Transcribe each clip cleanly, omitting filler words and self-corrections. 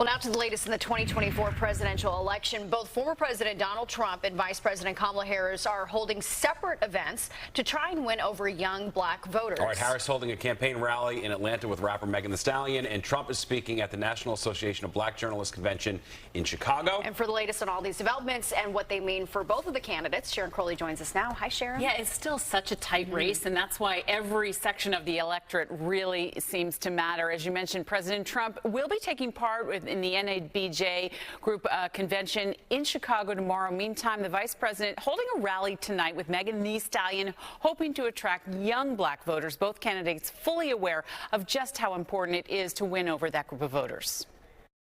Well, now to the latest in the 2024 presidential election. Both former President Donald Trump and Vice President Kamala Harris are holding separate events to try and win over young black voters. All right, Harris holding a campaign rally in Atlanta with rapper Megan Thee Stallion, and Trump is speaking at the National Association of Black Journalists Convention in Chicago. And for the latest on all these developments and what they mean for both of the candidates, Sharon Crowley joins us now. Hi, Sharon. Yeah, it's still such a tight race, and that's why every section of the electorate really seems to matter. As you mentioned, President Trump will be taking part in the NABJ group convention in Chicago tomorrow. Meantime, the vice president holding a rally tonight with Megan Thee Stallion, hoping to attract young black voters. Both candidates fully aware of just how important it is to win over that group of voters.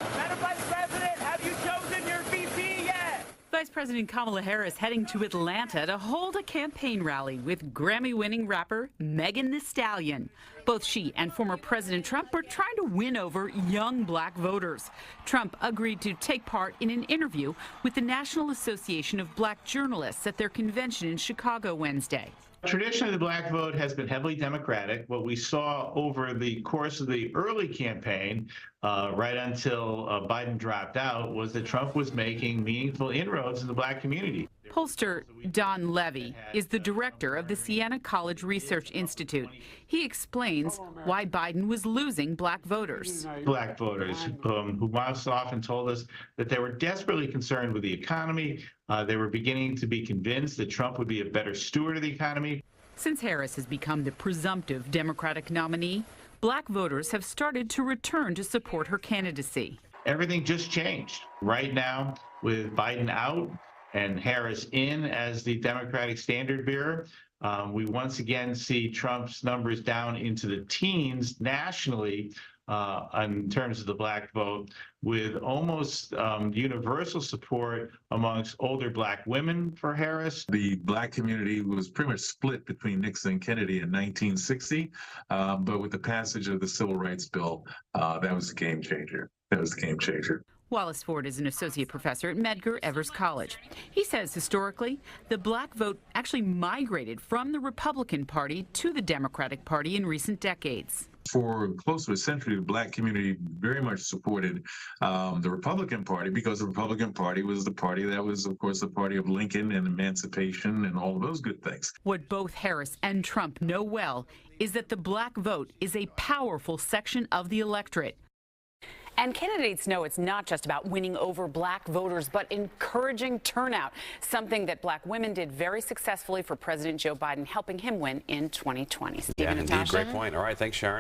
Madam Vice President, have you chosen your VP yet? Vice President Kamala Harris heading to Atlanta to hold a campaign rally with Grammy-winning rapper Megan Thee Stallion. Both she and former President Trump are trying to win over young black voters. Trump agreed to take part in an interview with the National Association of Black Journalists at their convention in Chicago Wednesday. Traditionally, the black vote has been heavily Democratic. What we saw over the course of the early campaign, right until Biden dropped out, was that Trump was making meaningful inroads in the black community. Pollster Don Levy is the director of the Siena College Research Institute. He explains why Biden was losing black voters. Black voters who most often told us that they were desperately concerned with the economy. They were beginning to be convinced that Trump would be a better steward of the economy. Since Harris has become the presumptive Democratic nominee, black voters have started to return to support her candidacy. Everything just changed. Right now, with Biden out and Harris in as the Democratic standard bearer, we once again see Trump's numbers down into the teens nationally in terms of the black vote, with almost universal support amongst older black women for Harris. The black community was pretty much split between Nixon and Kennedy in 1960, but with the passage of the Civil Rights Bill, that was a game changer. That was the game changer. Wallace Ford is an associate professor at Medgar Evers College. He says historically, the black vote actually migrated from the Republican Party to the Democratic Party in recent decades. For close to a century, the black community very much supported the Republican Party, because the Republican Party was the party that was, of course, the party of Lincoln and emancipation and all of those good things. What both Harris and Trump know well is that the black vote is a powerful section of the electorate. And candidates know it's not just about winning over black voters, but encouraging turnout, something that black women did very successfully for President Joe Biden, helping him win in 2020. Yeah, indeed. Great point. All right. Thanks, Sharon.